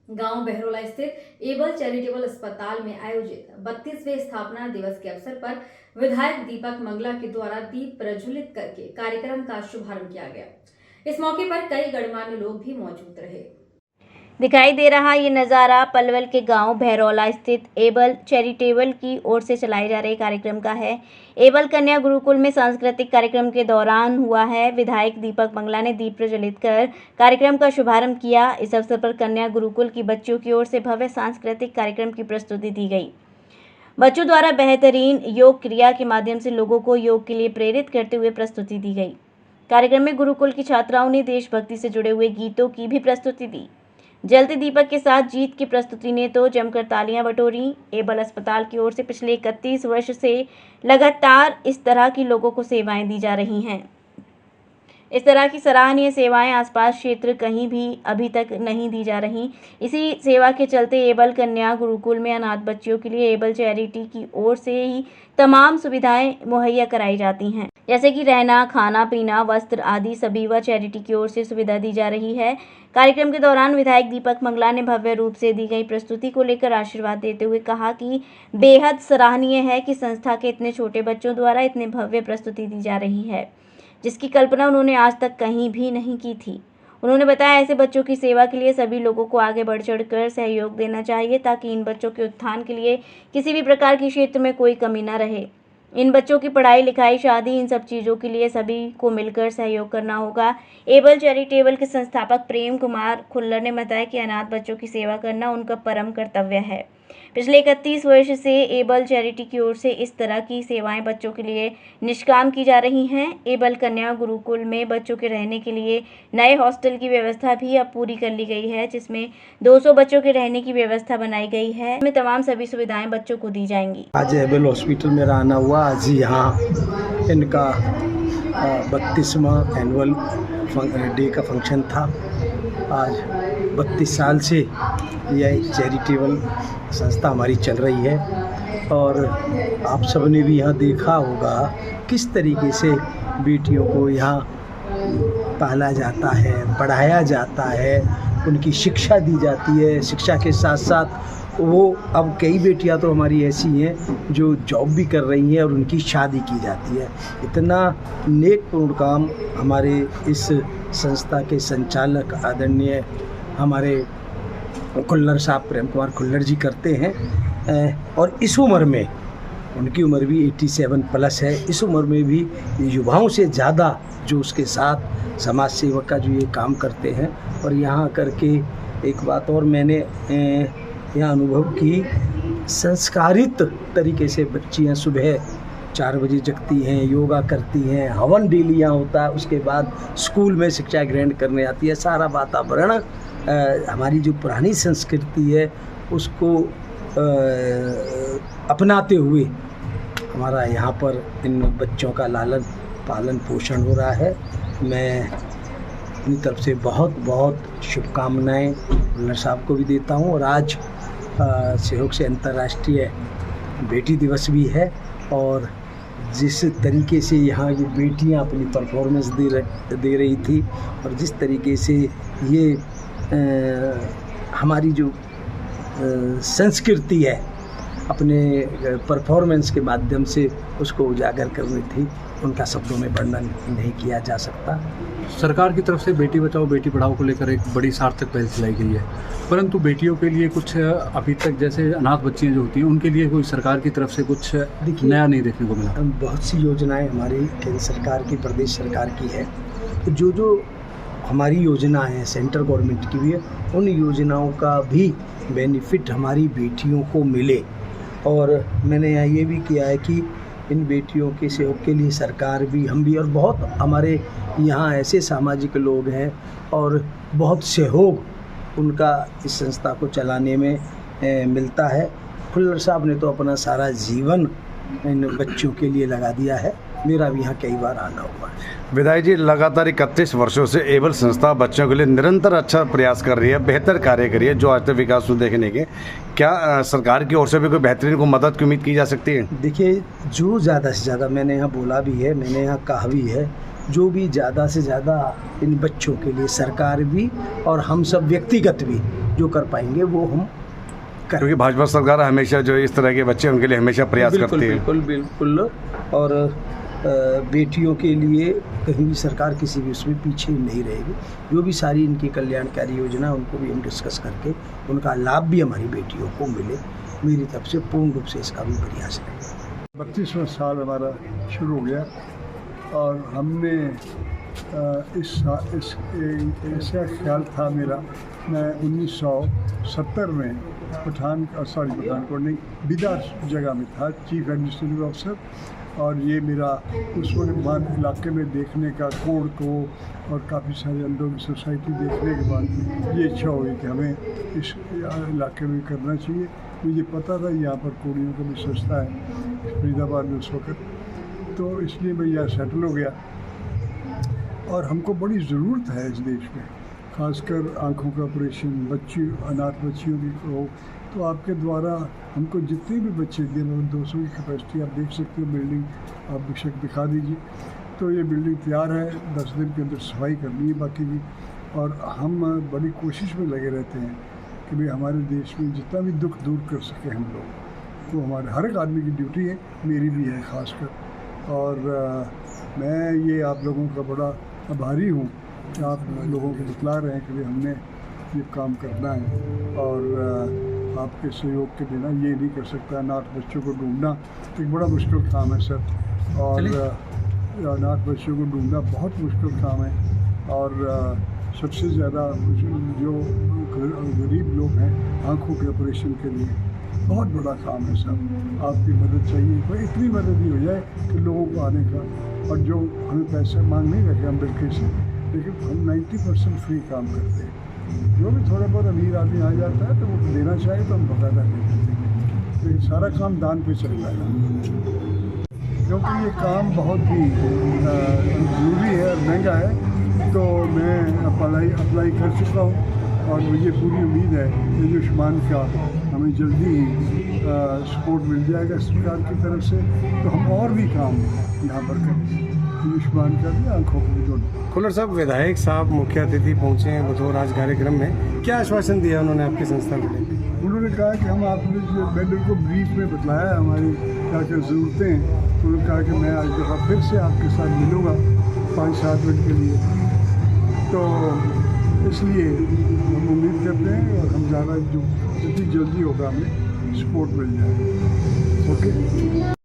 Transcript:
गांव बहरोला स्थित able charitable अस्पताल में आयोजित 32वें स्थापना दिवस के अवसर पर विधायक दीपक मंगला के द्वारा दीप प्रज्वलित करके कार्यक्रम का शुभारंभ किया गया। इस मौके पर कई गणमान्य लोग भी मौजूद रहे। दिखाई दे रहा ये नज़ारा पलवल के गांव बहरौला स्थित एबल चैरिटेबल की ओर से चलाए जा रहे कार्यक्रम का है। एबल कन्या गुरुकुल में सांस्कृतिक कार्यक्रम के दौरान हुआ है। विधायक दीपक मंगला ने दीप प्रज्वलित कर कार्यक्रम का शुभारंभ किया। इस अवसर पर कन्या गुरुकुल की बच्चियों की ओर से भव्य सांस्कृतिक कार्यक्रम की प्रस्तुति दी गई। बच्चों द्वारा बेहतरीन योग क्रिया के माध्यम से लोगों को योग के लिए प्रेरित करते हुए प्रस्तुति दी गई। कार्यक्रम में गुरुकुल की छात्राओं ने देशभक्ति से जुड़े हुए गीतों की भी प्रस्तुति दी। जलते दीपक के साथ जीत की प्रस्तुति ने तो जमकर तालियां बटोरी। एबल अस्पताल की ओर से पिछले 31 वर्ष से लगातार इस तरह की लोगों को सेवाएं दी जा रही हैं। इस तरह की सराहनीय सेवाएं आसपास क्षेत्र कहीं भी अभी तक नहीं दी जा रही। इसी सेवा के चलते एबल कन्या गुरुकुल में अनाथ बच्चियों के लिए एबल चैरिटी की ओर से ही तमाम सुविधाएं मुहैया कराई जाती हैं, जैसे कि रहना, खाना पीना, वस्त्र आदि सभी व चैरिटी की ओर से सुविधा दी जा रही है। कार्यक्रम के दौरान विधायक दीपक मंगला ने भव्य रूप से दी गई प्रस्तुति को लेकर आशीर्वाद देते हुए कहा कि बेहद सराहनीय है कि संस्था के इतने छोटे बच्चों द्वारा इतने भव्य प्रस्तुति दी जा रही है, जिसकी कल्पना उन्होंने आज तक कहीं भी नहीं की थी। उन्होंने बताया ऐसे बच्चों की सेवा के लिए सभी लोगों को आगे बढ़ चढ़कर सहयोग देना चाहिए ताकि इन बच्चों के उत्थान के लिए किसी भी प्रकार के क्षेत्र में कोई कमी न रहे। इन बच्चों की पढ़ाई लिखाई, शादी, इन सब चीज़ों के लिए सभी को मिलकर सहयोग करना होगा। एबल चैरिटेबल के संस्थापक प्रेम कुमार खुल्लर ने बताया कि अनाथ बच्चों की सेवा करना उनका परम कर्तव्य है। पिछले 31 वर्ष से एबल चैरिटी की ओर से इस तरह की सेवाएं बच्चों के लिए निष्काम की जा रही हैं। एबल कन्या गुरुकुल में बच्चों के रहने के लिए नए हॉस्टल की व्यवस्था भी अब पूरी कर ली गई है, जिसमें 200 बच्चों के रहने की व्यवस्था बनाई गई है। इसमें तमाम सभी सुविधाएं बच्चों को दी जाएंगी। आज एबल हॉस्पिटल में आना हुआ। आज यहाँ इनका 32वां एनुअल डे का फंक्शन था। आज 32 साल से यह चैरिटेबल संस्था हमारी चल रही है और आप सब ने भी यहाँ देखा होगा किस तरीके से बेटियों को यहाँ पाला जाता है, पढ़ाया जाता है, उनकी शिक्षा दी जाती है। शिक्षा के साथ साथ वो अब कई बेटियां तो हमारी ऐसी हैं जो जॉब भी कर रही हैं और उनकी शादी की जाती है। इतना नेकपूर्ण काम हमारे इस संस्था के संचालक आदरणीय हमारे खुल्लर साहब, प्रेम कुमार खुल्लर जी करते हैं। और इस उम्र में, उनकी उम्र भी 87 प्लस है, इस उम्र में भी युवाओं से ज़्यादा जो उसके साथ समाज सेवक का जो ये काम करते हैं। और यहाँ करके एक बात और मैंने यहाँ अनुभव की, संस्कारित तरीके से बच्चियाँ सुबह 4 बजे जगती हैं, योगा करती हैं, हवन डेली यहाँ होता है, उसके बाद स्कूल में शिक्षा ग्रहण करने आती है। सारा वातावरण हमारी जो पुरानी संस्कृति है उसको अपनाते हुए हमारा यहाँ पर इन बच्चों का लालन पालन पोषण हो रहा है। मैं अपनी तरफ से बहुत बहुत शुभकामनाएं खुल्लर साहब को भी देता हूँ। और आज सहयोग से अंतर्राष्ट्रीय बेटी दिवस भी है और जिस तरीके से यहाँ ये बेटियाँ अपनी परफॉर्मेंस दे रही थी और जिस तरीके से ये हमारी जो संस्कृति है अपने परफॉर्मेंस के माध्यम से उसको उजागर करनी थी, उनका शब्दों में वर्णन नहीं किया जा सकता। सरकार की तरफ से बेटी बचाओ बेटी पढ़ाओ को लेकर एक बड़ी सार्थक पहल चलाई गई है, परंतु बेटियों के लिए कुछ अभी तक, जैसे अनाथ बच्चियां जो होती हैं उनके लिए कोई सरकार की तरफ से कुछ नया नहीं देखने को मिला। बहुत सी योजनाएं हमारी केंद्र सरकार की, प्रदेश सरकार की है। तो जो हमारी योजना है सेंट्रल गवर्नमेंट की भी है, उन योजनाओं का भी बेनिफिट हमारी बेटियों को मिले। और मैंने यहाँ ये भी किया है कि इन बेटियों के सहयोग के लिए सरकार भी, हम भी, और बहुत हमारे यहाँ ऐसे सामाजिक लोग हैं और बहुत सहयोग उनका इस संस्था को चलाने में मिलता है। खुल्लर साहब ने तो अपना सारा जीवन इन बच्चों के लिए लगा दिया है। मेरा भी यहाँ कई बार आना हुआ है। विधायक जी, लगातार 31 वर्षों से एबल संस्था बच्चों के लिए निरंतर अच्छा प्रयास कर रही है, बेहतर कार्य कर रही है, जो आज तक विकास को देखने के। क्या सरकार की ओर से भी कोई बेहतरीन को मदद की उम्मीद की जा सकती है? देखिए, जो ज़्यादा से ज़्यादा, मैंने यहाँ बोला भी है, मैंने यहाँ कहा भी है जो भी ज़्यादा से ज़्यादा इन बच्चों के लिए सरकार भी और हम सब व्यक्तिगत भी जो कर पाएंगे वो हम करें। क्योंकि भाजपा सरकार हमेशा जो इस तरह के बच्चे उनके लिए हमेशा प्रयास करती है। बिल्कुल बिल्कुल। और बेटियों के लिए कहीं भी सरकार किसी भी उसमें पीछे नहीं रहेगी। जो भी सारी इनकी कल्याणकारी योजना उनको भी हम डिस्कस करके उनका लाभ भी हमारी बेटियों को मिले, मेरी तरफ से पूर्ण रूप से इसका भी प्रयास है। 32वां साल हमारा शुरू हो गया और हमने ऐसा ख्याल था मेरा, मैं 1970 में पठानकोट नहीं, बिदार जगह में था चीफ एडमिनिस्ट्रेटिव ऑफिसर। और ये मेरा उस वक्त इलाके में देखने का कोड को और काफ़ी सारे अंदरों की सोसाइटी देखने के बाद ये इच्छा हुई कि हमें इस इलाके में करना चाहिए। मुझे पता था यहाँ पर कोड़ियों का भी सस्ता है फरीदाबाद में उस वक्त, तो इसलिए मैं यहाँ सेटल हो गया। और हमको बड़ी ज़रूरत है इस देश में, खासकर आँखों का ऑपरेशन, अनाथ बच्चियों की हो, तो आपके द्वारा हमको जितने भी बच्चे दिन 200 की कैपेसिटी आप देख सकते हो, बिल्डिंग आप बेशक दिखा दीजिए। तो ये बिल्डिंग तैयार है, 10 दिन के अंदर सफाई करनी है बाकी की। और हम बड़ी कोशिश में लगे रहते हैं कि भाई हमारे देश में जितना भी दुख दूर कर सके हम लोग, तो हमारे हर एक आदमी की ड्यूटी है, मेरी भी है खासकर। और मैं ये आप लोगों का बड़ा आभारी हूँ कि आप लोगों को बतला रहे हैं कि भाई हमने ये काम करना है। और आपके सहयोग के बिना ये नहीं कर सकता। अनाथ बच्चों को ढूंढना एक बड़ा मुश्किल काम है सर, और अनाथ बच्चों को ढूंढना बहुत मुश्किल काम है। और सबसे ज़्यादा जो गरीब लोग हैं आँखों के ऑपरेशन के लिए बहुत बड़ा काम है सर, आपकी मदद चाहिए। कोई इतनी मदद ही हो जाए कि लोगों को आने का, और जो हमें पैसे मांग नहीं रखे हम बिल्कुल से, लेकिन हम 90% फ्री काम करते हैं। जो भी थोड़ा बहुत अमीर आदमी आ जाता है तो वो देना चाहे तो हम बकायदा दे देते हैं, लेकिन सारा काम दान पे चल रहा है, क्योंकि ये काम बहुत ही ज़रूरी है और महंगा है। तो मैं अप्लाई कर चुका हूँ और मुझे पूरी उम्मीद है कि आयुष्मान का हमें जल्दी ही सपोर्ट मिल जाएगा सरकार की तरफ से, तो हम और भी काम यहाँ पर करें, आयुष्मान का भी, आँखों को भी दोनों। खुल्लर साहब, विधायक साहब मुख्य अतिथि पहुँचे हैं बतौर आज कार्यक्रम में, क्या आश्वासन दिया उन्होंने आपकी संस्था को लेकर? उन्होंने कहा कि हम आपने जो मैंने उनको ब्रीफ में बतलाया हमारी क्या क्या ज़रूरतें हैं, तो उन्होंने कहा कि मैं आज दफ़ा फिर से आपके साथ मिलूँगा 5-7 मिनट के लिए। तो इसलिए हम उम्मीद करते हैं और हम ज़्यादा जो जितनी जल्दी होगा हमें सपोर्ट मिल जाएगा। ओके।